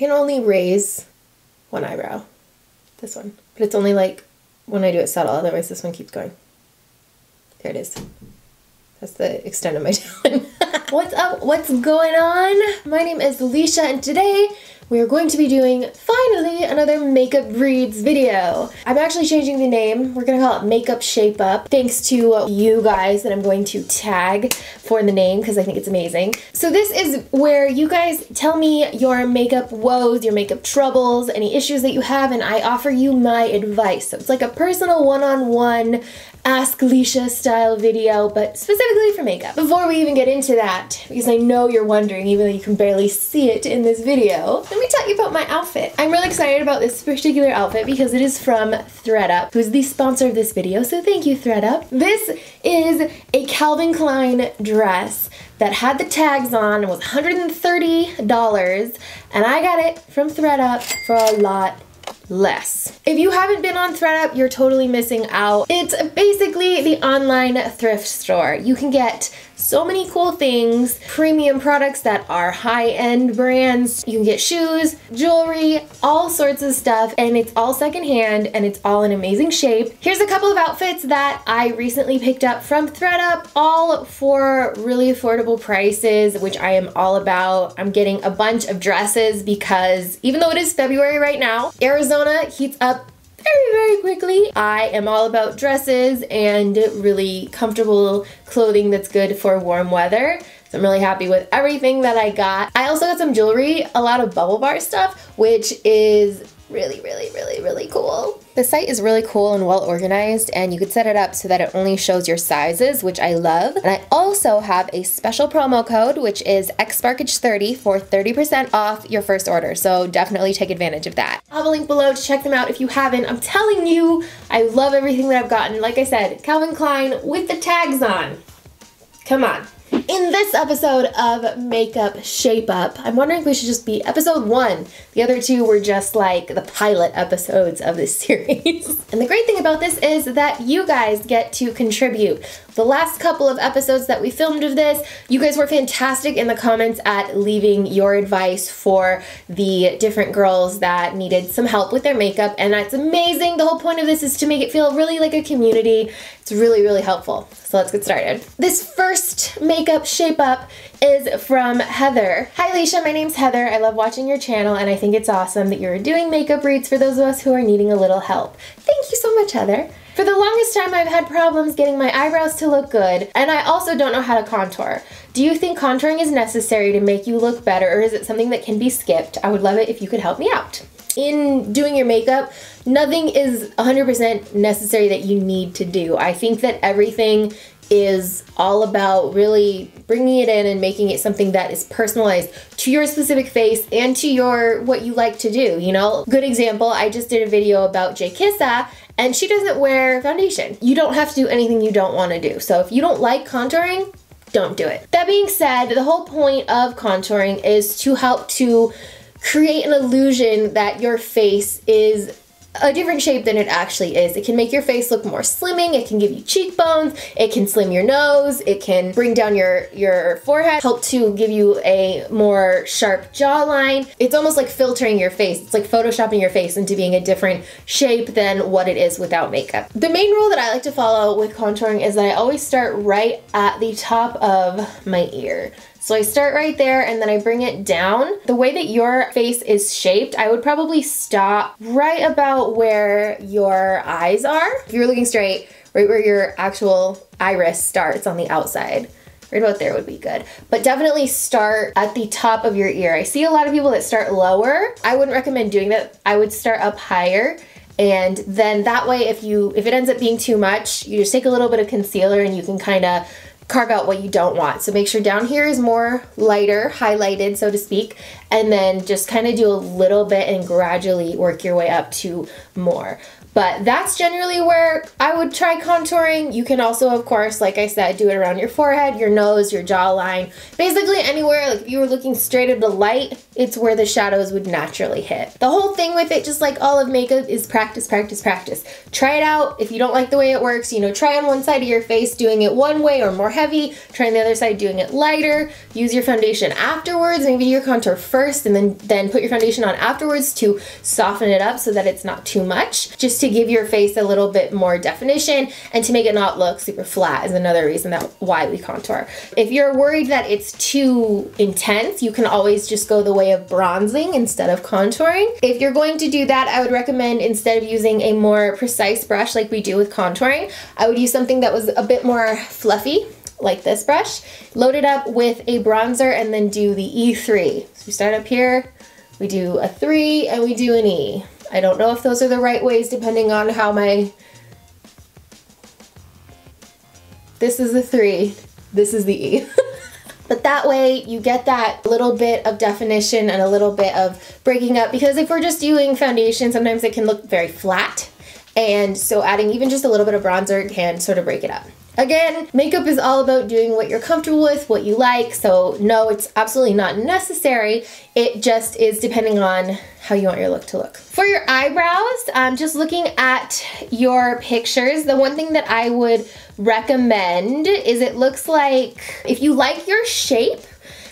can only raise one eyebrow, this one, but it's only like when I do it subtle, otherwise this one keeps going. There it is. That's the extent of my talent. What's up? What's going on? My name is Alicia, and today we are going to be doing, finally, another Makeup Reads video. I'm actually changing the name. We're gonna call it Makeup Shape Up, thanks to you guys that I'm going to tag for the name because I think it's amazing. So this is where you guys tell me your makeup woes, your makeup troubles, any issues that you have, and I offer you my advice. So it's like a personal one-on-one Ask Alicia style video, but specifically for makeup. Before we even get into that, because I know you're wondering, even though you can barely see it in this video, let me tell you about my outfit. I'm really excited about this particular outfit because it is from ThredUp, who's the sponsor of this video, so thank you, ThredUp. This is a Calvin Klein dress that had the tags on and was $130, and I got it from ThredUp for a lot less. If you haven't been on ThredUp, you're totally missing out. It's basically the online thrift store. You can get so many cool things, premium products that are high-end brands. You can get shoes, jewelry, all sorts of stuff, and it's all secondhand and it's all in amazing shape. Here's a couple of outfits that I recently picked up from ThredUp, all for really affordable prices, which I am all about. I'm getting a bunch of dresses because even though it is February right now, Arizona heats up very, very quickly. I am all about dresses and really comfortable clothing that's good for warm weather. So I'm really happy with everything that I got. I also got some jewelry, a lot of bubble bar stuff, which is really cool. The site is really cool and well organized, and you could set it up so that it only shows your sizes, which I love. And I also have a special promo code, which is xSparkage30 for 30% off your first order. So definitely take advantage of that. I'll have a link below to check them out if you haven't. I'm telling you, I love everything that I've gotten. Like I said, Calvin Klein with the tags on. Come on. In this episode of Makeup Shape Up, I'm wondering if we should just be episode 1. The other 2 were just like the pilot episodes of this series. And the great thing about this is that you guys get to contribute. The last couple of episodes that we filmed of this, you guys were fantastic in the comments at leaving your advice for the different girls that needed some help with their makeup, and that's amazing. The whole point of this is to make it feel really like a community. It's really helpful. So let's get started. This first Makeup Shape Up is from Heather. Hi Alicia, my name's Heather. I love watching your channel and I think it's awesome that you're doing makeup reads for those of us who are needing a little help. Thank you so much, Heather. For the longest time, I've had problems getting my eyebrows to look good, and I also don't know how to contour. Do you think contouring is necessary to make you look better, or is it something that can be skipped? I would love it if you could help me out. In doing your makeup, nothing is 100% necessary that you need to do. I think that everything is all about really bringing it in and making it something that is personalized to your specific face and to your what you like to do, you know? Good example, I just did a video about Jay Kissa, and she doesn't wear foundation. You don't have to do anything you don't want to do. So if you don't like contouring, don't do it. That being said, the whole point of contouring is to help to create an illusion that your face is a different shape than it actually is. It can make your face look more slimming, it can give you cheekbones, it can slim your nose, it can bring down your forehead, help to give you a more sharp jawline. It's almost like filtering your face. It's like photoshopping your face into being a different shape than what it is without makeup. The main rule that I like to follow with contouring is that I always start right at the top of my ear. So I start right there and then I bring it down. The way that your face is shaped, I would probably stop right about where your eyes are. If you're looking straight, right where your actual iris starts on the outside. Right about there would be good. But definitely start at the top of your ear. I see a lot of people that start lower. I wouldn't recommend doing that. I would start up higher. And then that way, if it ends up being too much, you just take a little bit of concealer and you can kind of carve out what you don't want. So make sure down here is more lighter, highlighted, so to speak, and then just kind of do a little bit and gradually work your way up to more. But that's generally where I would try contouring. You can also, of course, like I said, do it around your forehead, your nose, your jawline, basically anywhere. Like if you were looking straight at the light, it's where the shadows would naturally hit. The whole thing with it, just like all of makeup, is practice, practice, practice. Try it out. If you don't like the way it works, you know, try on one side of your face doing it one way or more heavy, try on the other side doing it lighter, use your foundation afterwards, maybe do your contour first and then put your foundation on afterwards to soften it up so that it's not too much, just to give your face a little bit more definition and to make it not look super flat is another reason why we contour. If you're worried that it's too intense, you can always just go the way of bronzing instead of contouring. If you're going to do that, I would recommend, instead of using a more precise brush like we do with contouring, I would use something that was a bit more fluffy, like this brush. Load it up with a bronzer and then do the E3. So we start up here, we do a 3 and we do an E. I don't know if those are the right ways depending on how this is the 3, this is the E. But that way you get that little bit of definition and a little bit of breaking up, because if we're just doing foundation, sometimes it can look very flat. And so adding even just a little bit of bronzer can sort of break it up. Again, makeup is all about doing what you're comfortable with, what you like, so no, it's absolutely not necessary. It just is depending on how you want your look to look. For your eyebrows, just looking at your pictures, the one thing that I would recommend is, it looks like if you like your shape,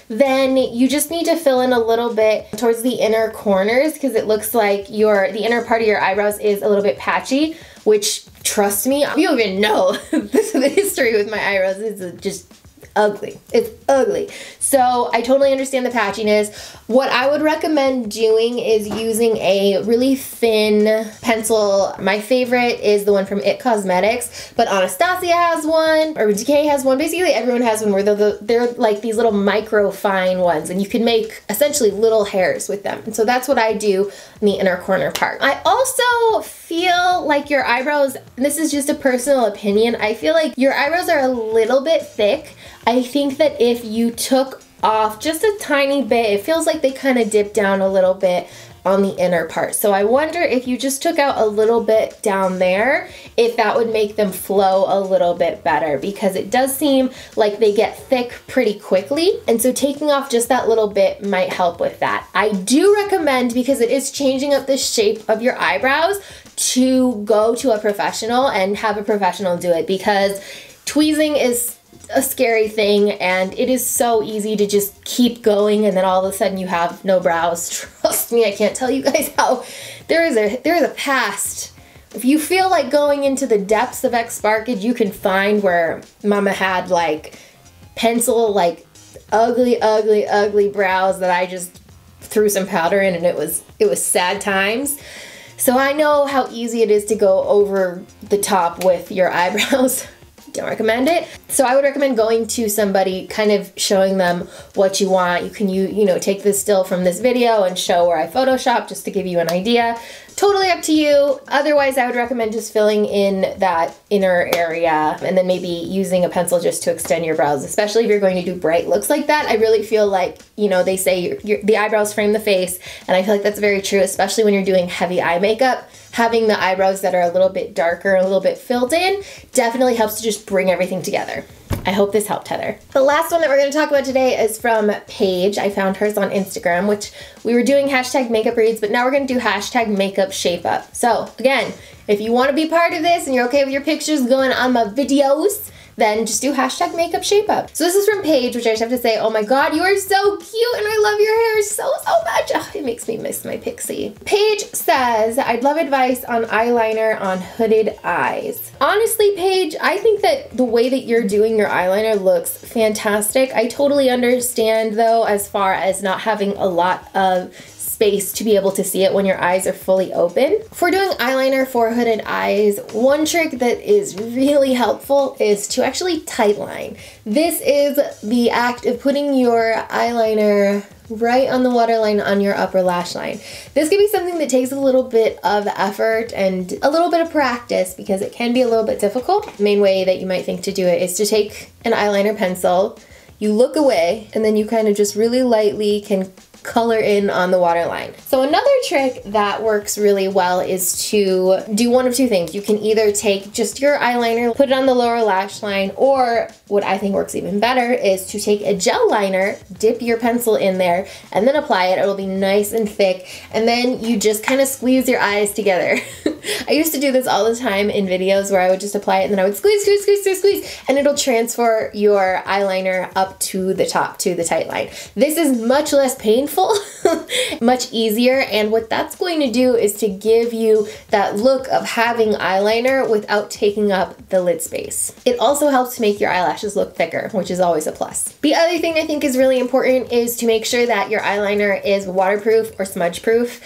then you just need to fill in a little bit towards the inner corners, because it looks like the inner part of your eyebrows is a little bit patchy, which, trust me, you don't even know the history with my eyebrows. It's just ugly. It's ugly. So I totally understand the patchiness. What I would recommend doing is using a really thin pencil. My favorite is the one from It Cosmetics, but Anastasia has one, Urban Decay has one. Basically everyone has one where they're like these little micro fine ones, and you can make essentially little hairs with them. And so that's what I do in the inner corner part. I also feel like your eyebrows, and this is just a personal opinion, I feel like your eyebrows are a little bit thick. I think that if you took off just a tiny bit, it feels like they kind of dip down a little bit on the inner part. So I wonder if you just took out a little bit down there, if that would make them flow a little bit better, because it does seem like they get thick pretty quickly. And so taking off just that little bit might help with that. I do recommend, because it is changing up the shape of your eyebrows, to go to a professional and have a professional do it, because tweezing is a scary thing, and it is so easy to just keep going and then all of a sudden you have no brows. Trust me, I can't tell you guys how there is a past. If you feel like going into the depths of xSparkage, you can find where mama had like pencil, like ugly, ugly, ugly brows that I just threw some powder in, and it was sad times. So I know how easy it is to go over the top with your eyebrows. Don't recommend it. So I would recommend going to somebody, kind of showing them what you want. You can, you know, take this still from this video and show where I Photoshopped, just to give you an idea. Totally up to you. Otherwise, I would recommend just filling in that inner area and then maybe using a pencil just to extend your brows, especially if you're going to do bright looks like that. I really feel like, you know, they say the eyebrows frame the face, and I feel like that's very true, especially when you're doing heavy eye makeup. Having the eyebrows that are a little bit darker, a little bit filled in, definitely helps to just bring everything together. I hope this helped, Heather. The last one that we're going to talk about today is from Paige. I found hers on Instagram, which we were doing hashtag makeup reads, but now we're going to do hashtag makeup shape up. So again, if you want to be part of this and you're okay with your pictures going on my videos, then just do hashtag makeup shape up. So this is from Paige, which I just have to say, oh my god, you are so cute and I love your hair so much. Oh, it makes me miss my pixie. Paige says, I'd love advice on eyeliner on hooded eyes. Honestly, Paige, I think that the way that you're doing your eyeliner looks fantastic. I totally understand though, as far as not having a lot of space to be able to see it when your eyes are fully open. For doing eyeliner for hooded eyes, one trick that is really helpful is to actually tightline. This is the act of putting your eyeliner right on the waterline on your upper lash line. This can be something that takes a little bit of effort and a little bit of practice, because it can be a little bit difficult. The main way that you might think to do it is to take an eyeliner pencil, you look away, and then you kind of just really lightly can color in on the waterline. So another trick that works really well is to do one of two things. You can either take just your eyeliner, put it on the lower lash line, or what I think works even better is to take a gel liner, dip your pencil in there, and then apply it. It'll be nice and thick, and then you just kind of squeeze your eyes together. I used to do this all the time in videos where I would just apply it and then I would squeeze, squeeze, squeeze, squeeze, squeeze, and it'll transfer your eyeliner up to the top, to the tight line. This is much less painful, much easier, and what that's going to do is to give you that look of having eyeliner without taking up the lid space. It also helps make your eyelashes look thicker, which is always a plus. The other thing I think is really important is to make sure that your eyeliner is waterproof or smudge proof.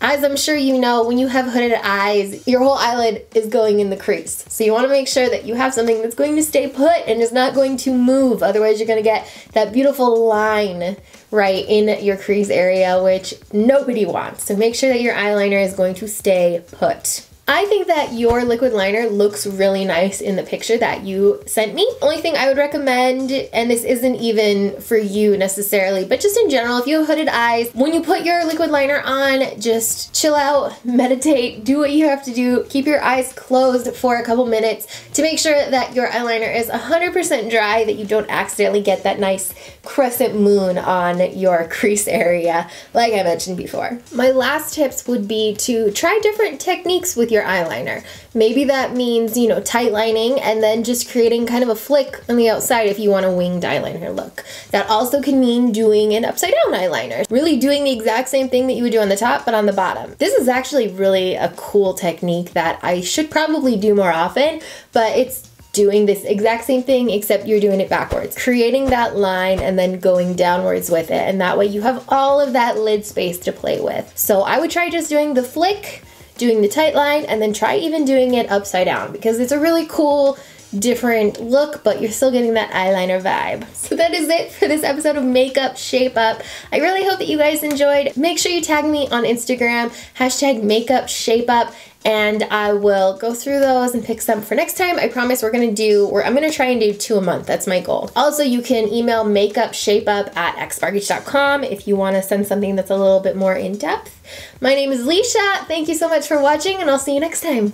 As I'm sure you know, when you have hooded eyes, your whole eyelid is going in the crease. So you want to make sure that you have something that's going to stay put and is not going to move. Otherwise, you're going to get that beautiful line right in your crease area, which nobody wants. So make sure that your eyeliner is going to stay put. I think that your liquid liner looks really nice in the picture that you sent me. Only thing I would recommend, and this isn't even for you necessarily, but just in general, if you have hooded eyes, when you put your liquid liner on, just chill out, meditate, do what you have to do, keep your eyes closed for a couple minutes to make sure that your eyeliner is 100% dry, that you don't accidentally get that nice crescent moon on your crease area, like I mentioned before. My last tips would be to try different techniques with your eyeliner. Maybe that means, you know, tight lining and then just creating kind of a flick on the outside if you want a winged eyeliner look. That also can mean doing an upside down eyeliner. Really doing the exact same thing that you would do on the top, but on the bottom. This is actually really a cool technique that I should probably do more often, but it's doing this exact same thing except you're doing it backwards. Creating that line and then going downwards with it, and that way you have all of that lid space to play with. So I would try just doing the flick, doing the tight line, and then try even doing it upside down because it's a really cool, different look, but you're still getting that eyeliner vibe. So that is it for this episode of Makeup Shape Up. I really hope that you guys enjoyed. Make sure you tag me on Instagram, hashtag Makeup Shape Up, and I will go through those and pick some for next time. I promise I'm gonna try and do 2 a month. That's my goal. Also, you can email makeupshapeup@xsparkage.com if you want to send something that's a little bit more in depth. My name is Leisha. Thank you so much for watching, and I'll see you next time.